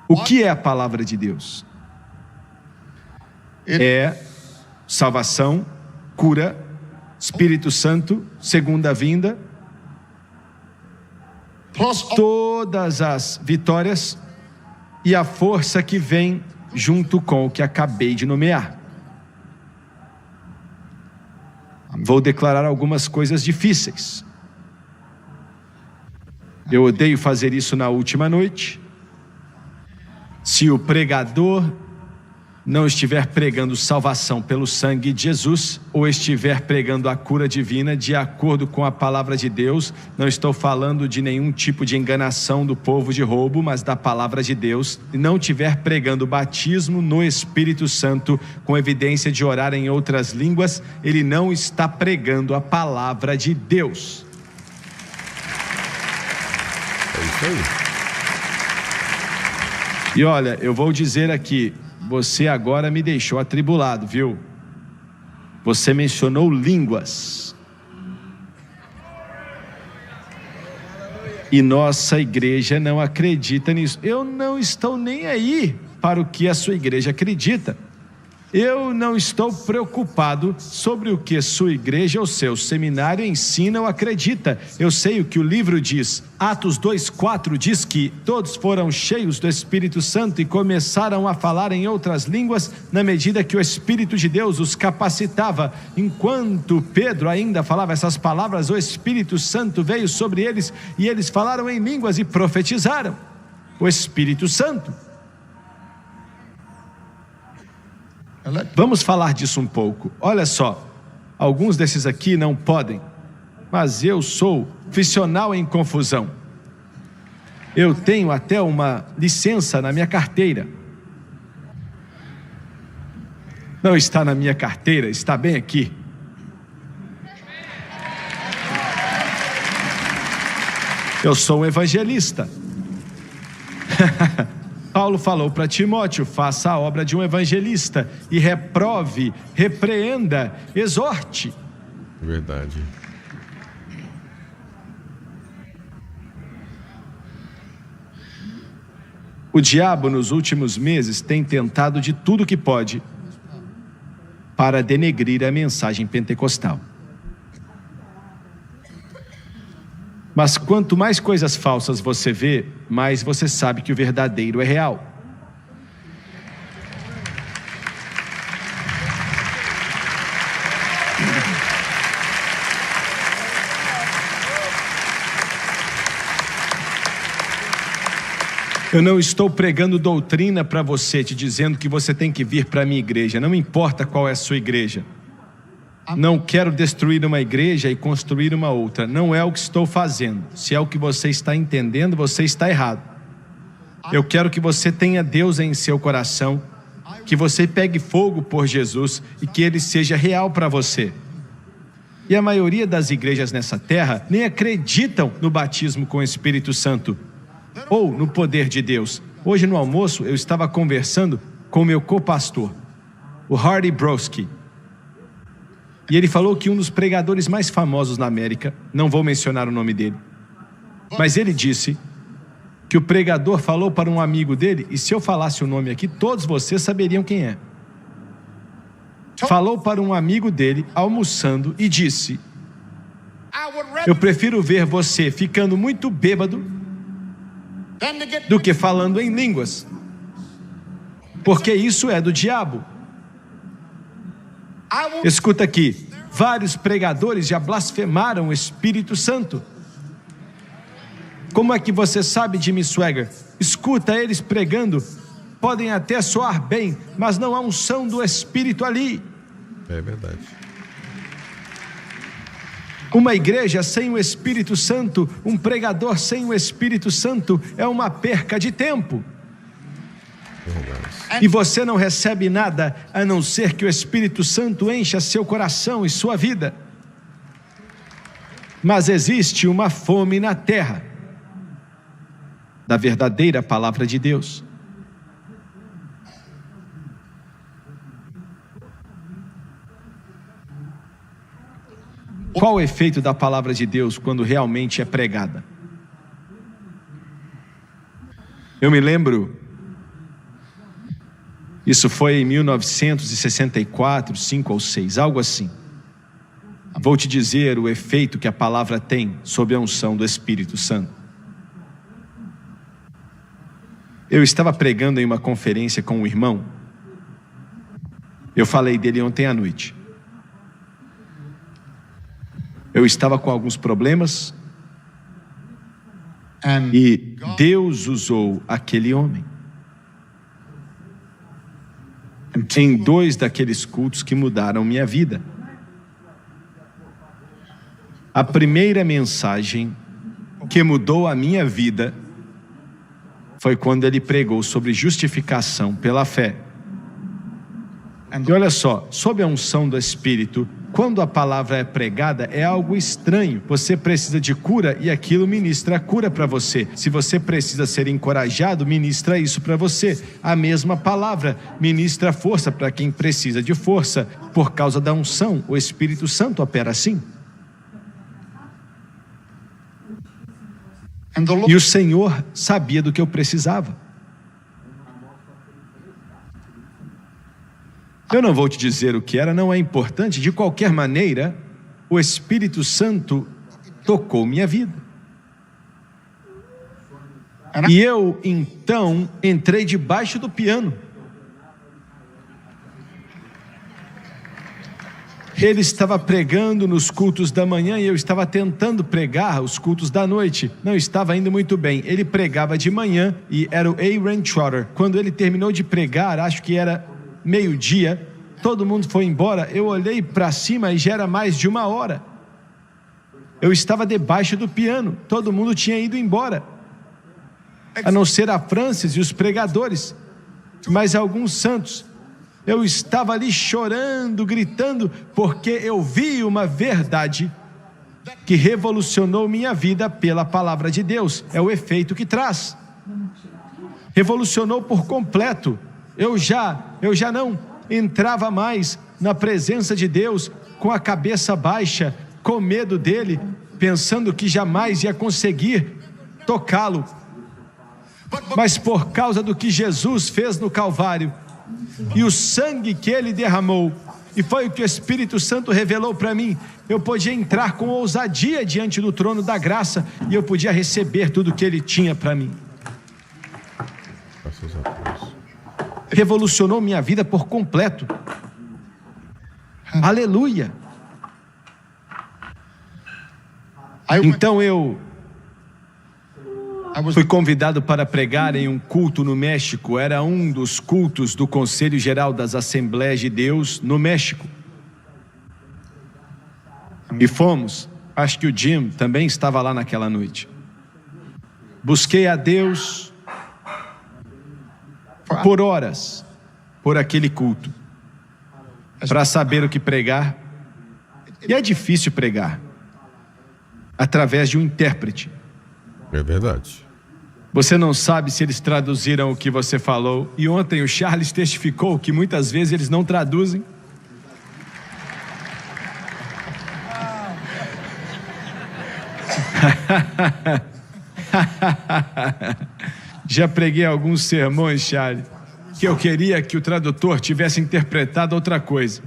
O que é a palavra de Deus? É salvação, cura, Espírito Santo, segunda vinda, todas as vitórias e a força que vem junto com o que acabei de nomear. Vou declarar algumas coisas difíceis. Eu odeio fazer isso na última noite. Se o pregador não estiver pregando salvação pelo sangue de Jesus, ou estiver pregando a cura divina de acordo com a palavra de Deus, não estou falando de nenhum tipo de enganação do povo de roubo, mas da palavra de Deus, e não estiver pregando batismo no Espírito Santo, com evidência de orar em outras línguas, ele não está pregando a palavra de Deus. É isso aí. E olha, eu vou dizer aqui, você agora me deixou atribulado, viu? Você mencionou línguas. E nossa igreja não acredita nisso. Eu não estou nem aí para o que a sua igreja acredita. Eu não estou preocupado sobre o que sua igreja ou seu seminário ensina ou acredita. Eu sei o que o livro diz. Atos 2:4 diz que todos foram cheios do Espírito Santo e começaram a falar em outras línguas na medida que o Espírito de Deus os capacitava. Enquanto Pedro ainda falava essas palavras, o Espírito Santo veio sobre eles e eles falaram em línguas e profetizaram. O Espírito Santo. Vamos falar disso um pouco. Olha só, alguns desses aqui não podem, mas eu sou profissional em confusão. Eu tenho até uma licença na minha carteira. Não está na minha carteira, está bem aqui. Eu sou um evangelista. Paulo falou para Timóteo, faça a obra de um evangelista e reprove, repreenda, exorte. Verdade. O diabo nos últimos meses tem tentado de tudo que pode para denegrir a mensagem pentecostal. Mas quanto mais coisas falsas você vê, mais você sabe que o verdadeiro é real. Eu não estou pregando doutrina para você, te dizendo que você tem que vir para a minha igreja. Não importa qual é a sua igreja. Não quero destruir uma igreja e construir uma outra. Não é o que estou fazendo. Se é o que você está entendendo, você está errado. Eu quero que você tenha Deus em seu coração, que você pegue fogo por Jesus e que Ele seja real para você. E a maioria das igrejas nessa terra nem acreditam no batismo com o Espírito Santo ou no poder de Deus. Hoje no almoço eu estava conversando com o meu co-pastor, o Hardy Broski. E ele falou que um dos pregadores mais famosos na América, não vou mencionar o nome dele, mas ele disse que o pregador falou para um amigo dele, e se eu falasse o nome aqui, todos vocês saberiam quem é. Falou para um amigo dele, almoçando, e disse: eu prefiro ver você ficando muito bêbado do que falando em línguas, porque isso é do diabo. Escuta aqui, vários pregadores já blasfemaram o Espírito Santo. Como é que você sabe, Jimmy Swaggart? Escuta eles pregando, podem até soar bem, mas não há unção do Espírito ali. É verdade. Uma igreja sem o Espírito Santo, um pregador sem o Espírito Santo é uma perca de tempo. E você não recebe nada a não ser que o Espírito Santo encha seu coração e sua vida. Mas existe uma fome na terra da verdadeira palavra de Deus. Qual o efeito da palavra de Deus quando realmente é pregada? Eu me lembro, isso foi em 1964, 5 ou 6, algo assim. Vou te dizer o efeito que a palavra tem sob a unção do Espírito Santo. Eu estava pregando em uma conferência com um irmão. Eu falei dele ontem à noite. Eu estava com alguns problemas e Deus usou aquele homem em 2 daqueles cultos que mudaram minha vida. A primeira mensagem que mudou a minha vida foi quando ele pregou sobre justificação pela fé. E olha só, sob a unção do Espírito, quando a palavra é pregada, é algo estranho. Você precisa de cura e aquilo ministra a cura para você. Se você precisa ser encorajado, ministra isso para você. A mesma palavra ministra força para quem precisa de força. Por causa da unção, o Espírito Santo opera assim. E o Senhor sabia do que eu precisava. Eu não vou te dizer o que era, não é importante. De qualquer maneira, o Espírito Santo tocou minha vida. E eu, então, entrei debaixo do piano. Ele estava pregando nos cultos da manhã e eu estava tentando pregar os cultos da noite. Não estava indo muito bem. Ele pregava de manhã e era o Aaron Trotter. Quando ele terminou de pregar, acho que era meio-dia, todo mundo foi embora. Eu olhei para cima e já era mais de 1 hora. Eu estava debaixo do piano, todo mundo tinha ido embora, a não ser a Francis e os pregadores, mas alguns santos. Eu estava ali chorando, gritando, porque eu vi uma verdade que revolucionou minha vida pela palavra de Deus. É o efeito que traz. Revolucionou por completo. Eu já não entrava mais na presença de Deus com a cabeça baixa, com medo dele, pensando que jamais ia conseguir tocá-lo. Mas por causa do que Jesus fez no Calvário e o sangue que ele derramou, e foi o que o Espírito Santo revelou para mim, eu podia entrar com ousadia diante do trono da graça e eu podia receber tudo que ele tinha para mim. Revolucionou minha vida por completo. Aleluia. Então eu fui convidado para pregar em um culto no México. Era um dos cultos do Conselho Geral das Assembleias de Deus no México. E fomos, acho que o Jim também estava lá naquela noite. Busquei a Deus por horas, por aquele culto, para saber o que pregar. E é difícil pregar através de um intérprete. É verdade. Você não sabe se eles traduziram o que você falou. E ontem o Charles testificou que muitas vezes eles não traduzem. Já preguei alguns sermões, Charles, que eu queria que o tradutor tivesse interpretado outra coisa.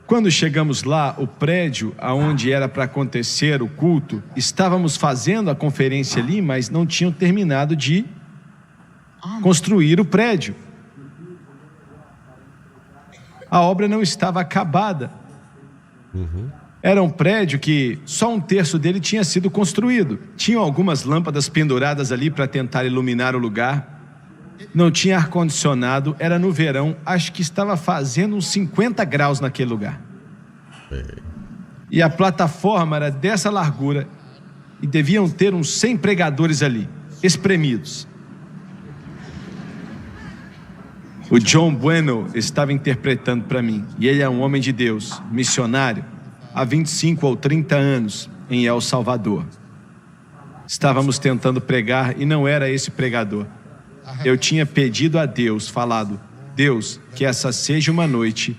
Quando chegamos lá, o prédio aonde era para acontecer o culto, estávamos fazendo a conferência ali, mas não tinham terminado de construir o prédio. A obra não estava acabada. Era um prédio que só 1/3 dele tinha sido construído. Tinham algumas lâmpadas penduradas ali para tentar iluminar o lugar. Não tinha ar-condicionado, era no verão, acho que estava fazendo uns 50 graus naquele lugar. E a plataforma era dessa largura e deviam ter uns 100 pregadores ali, espremidos. O John Bueno estava interpretando para mim, e ele é um homem de Deus, missionário, há 25 ou 30 anos em El Salvador. Estávamos tentando pregar e não era esse pregador. Eu tinha pedido a Deus, falado: Deus, que essa seja uma noite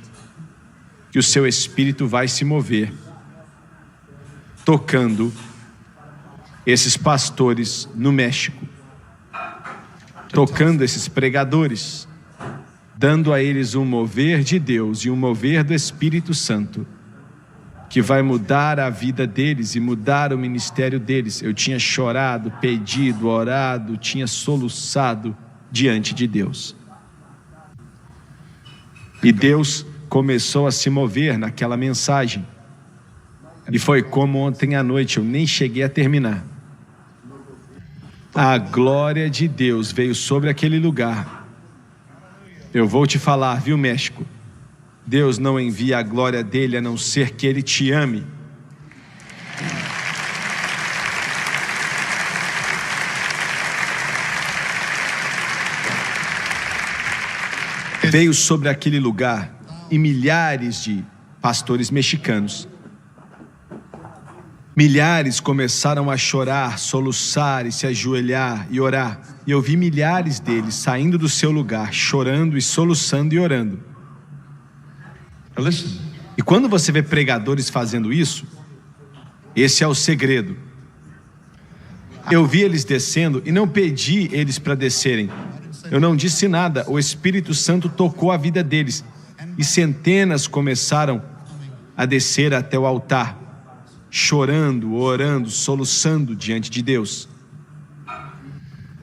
que o seu Espírito vai se mover, tocando esses pastores no México. tocando esses pregadores, dando a eles um mover de Deus e um mover do Espírito Santo, que vai mudar a vida deles e mudar o ministério deles. Eu tinha chorado, pedido, orado, tinha soluçado diante de Deus. E Deus começou a se mover naquela mensagem. E foi como ontem à noite, eu nem cheguei a terminar. A glória de Deus veio sobre aquele lugar. Eu vou te falar, viu, México? Deus não envia a glória dele a não ser que ele te ame. Veio sobre aquele lugar e milhares de pastores mexicanos. Milhares começaram a chorar, soluçar e se ajoelhar e orar. E eu vi milhares deles saindo do seu lugar, chorando e soluçando e orando. E quando você vê pregadores fazendo isso, esse é o segredo. Eu vi eles descendo e não pedi eles para descerem. Eu não disse nada, o Espírito Santo tocou a vida deles. E centenas começaram a descer até o altar, chorando, orando, soluçando diante de Deus.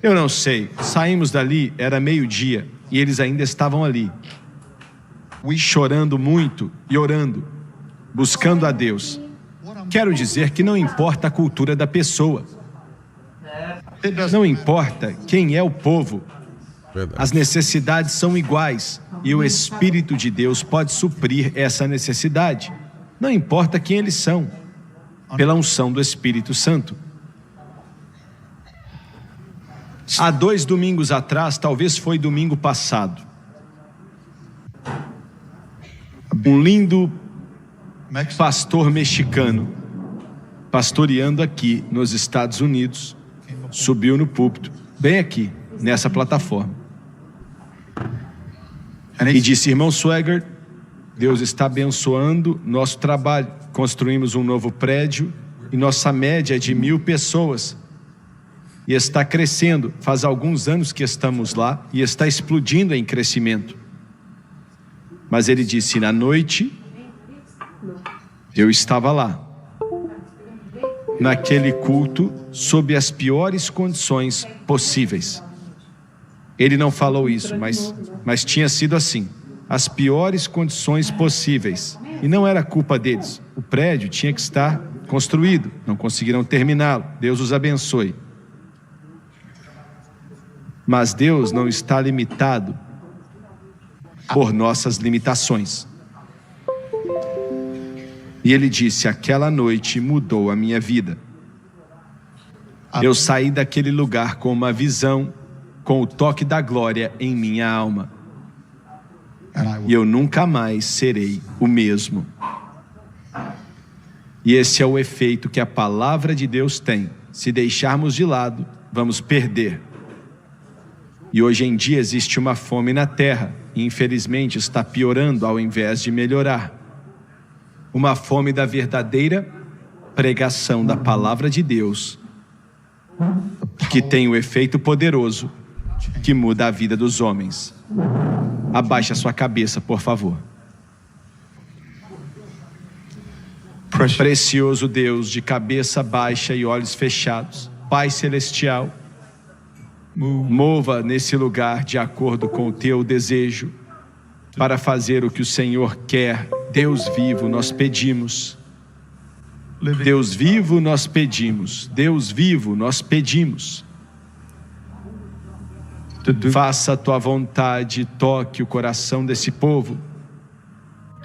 Eu não sei, saímos dali, era meio-dia, e eles ainda estavam ali, chorando muito e orando, buscando a Deus. Quero dizer que não importa a cultura da pessoa, não importa quem é o povo, Verdade. as necessidades são iguais, e o Espírito de Deus pode suprir essa necessidade. Não importa quem eles são, pela unção do Espírito Santo. Há 2 domingos atrás, talvez foi domingo passado, um lindo pastor mexicano, pastoreando aqui nos Estados Unidos, subiu no púlpito, bem aqui, nessa plataforma, e disse: irmão Swagger, Deus está abençoando nosso trabalho. Construímos um novo prédio e nossa média é de 1000 pessoas. E está crescendo. Faz alguns anos que estamos lá e está explodindo em crescimento. Mas ele disse: na noite, eu estava lá, naquele culto, sob as piores condições possíveis. Ele não falou isso, mas tinha sido assim. As piores condições possíveis. E não era culpa deles. O prédio tinha que estar construído. Não conseguiram terminá-lo. Deus os abençoe. Mas Deus não está limitado por nossas limitações. E ele disse: aquela noite mudou a minha vida. Eu saí daquele lugar com uma visão, com o toque da glória em minha alma. E eu nunca mais serei o mesmo. E esse é o efeito que a palavra de Deus tem. Se deixarmos de lado, vamos perder. E hoje em dia existe uma fome na terra, e infelizmente está piorando ao invés de melhorar. Uma fome da verdadeira pregação da palavra de Deus, que tem o efeito poderoso que muda a vida dos homens. Abaixe a sua cabeça, por favor. Precioso Deus, de cabeça baixa e olhos fechados, Pai Celestial, mova nesse lugar de acordo com o teu desejo, para fazer o que o Senhor quer. Deus vivo, nós pedimos. Deus vivo, nós pedimos. Deus vivo, nós pedimos. Faça a tua vontade, toque o coração desse povo.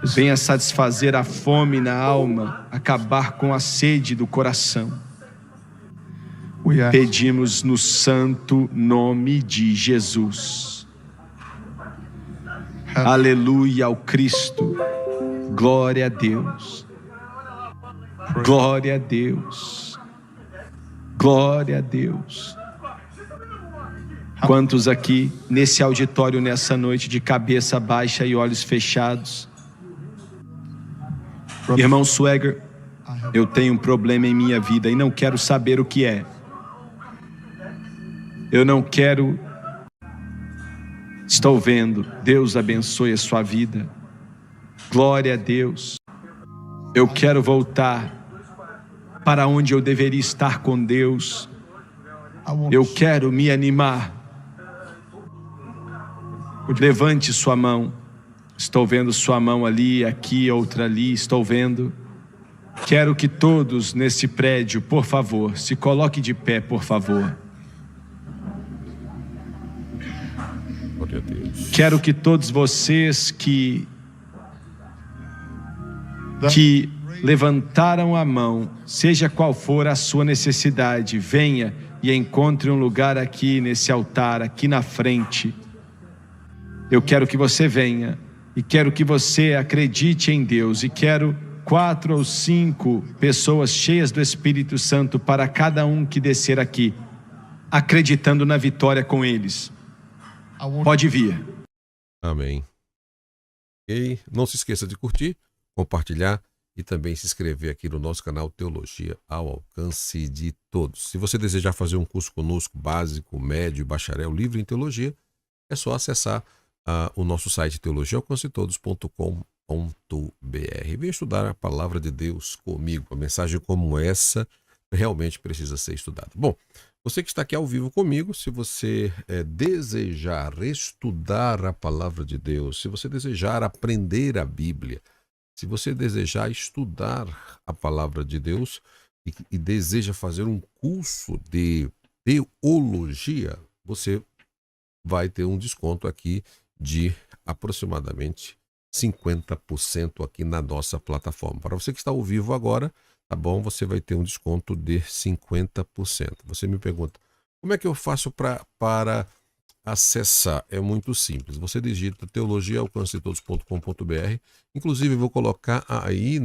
Venha satisfazer a fome na alma, acabar com a sede do coração. Pedimos no santo nome de Jesus. Aleluia ao Cristo. Glória a Deus. Glória a Deus. Glória a Deus. Quantos aqui nesse auditório nessa noite, de cabeça baixa e olhos fechados? Irmão Swagger, eu tenho um problema em minha vida e não quero saber o que é. Eu não quero Estou vendo. Deus abençoe a sua vida. Glória a Deus. Eu quero voltar para onde eu deveria estar com Deus. I want Eu to quero me animar. Levante sua mão. Estou vendo sua mão ali, aqui, outra ali. Estou vendo. Quero que todos nesse prédio, por favor, se coloque de pé, por favor. Glória a Deus. Quero que todos vocês que levantaram a mão, seja qual for a sua necessidade, venha e encontre um lugar aqui nesse altar, aqui na frente. Eu quero que você venha e quero que você acredite em Deus e quero 4 ou 5 pessoas cheias do Espírito Santo para cada um que descer aqui, acreditando na vitória com eles. I want Pode vir. Amém. E não se esqueça de curtir, compartilhar e também se inscrever aqui no nosso canal Teologia ao Alcance de Todos. Se você desejar fazer um curso conosco, básico, médio, bacharel, livre em teologia, é só acessar o nosso site teologiaalcancetodos.com.br. Venha estudar a palavra de Deus comigo. Uma mensagem como essa realmente precisa ser estudada. Bom, você que está aqui ao vivo comigo, se você desejar estudar a palavra de Deus, se você desejar aprender a Bíblia, se você desejar estudar a palavra de Deus e deseja fazer um curso de teologia, você vai ter um desconto aqui de aproximadamente 50% aqui na nossa plataforma. Para você que está ao vivo agora, tá bom? Você vai ter um desconto de 50%. Você me pergunta, como é que eu faço para acessar? É muito simples. Você digita teologiaalcancetodos.com.br. Inclusive, eu vou colocar aí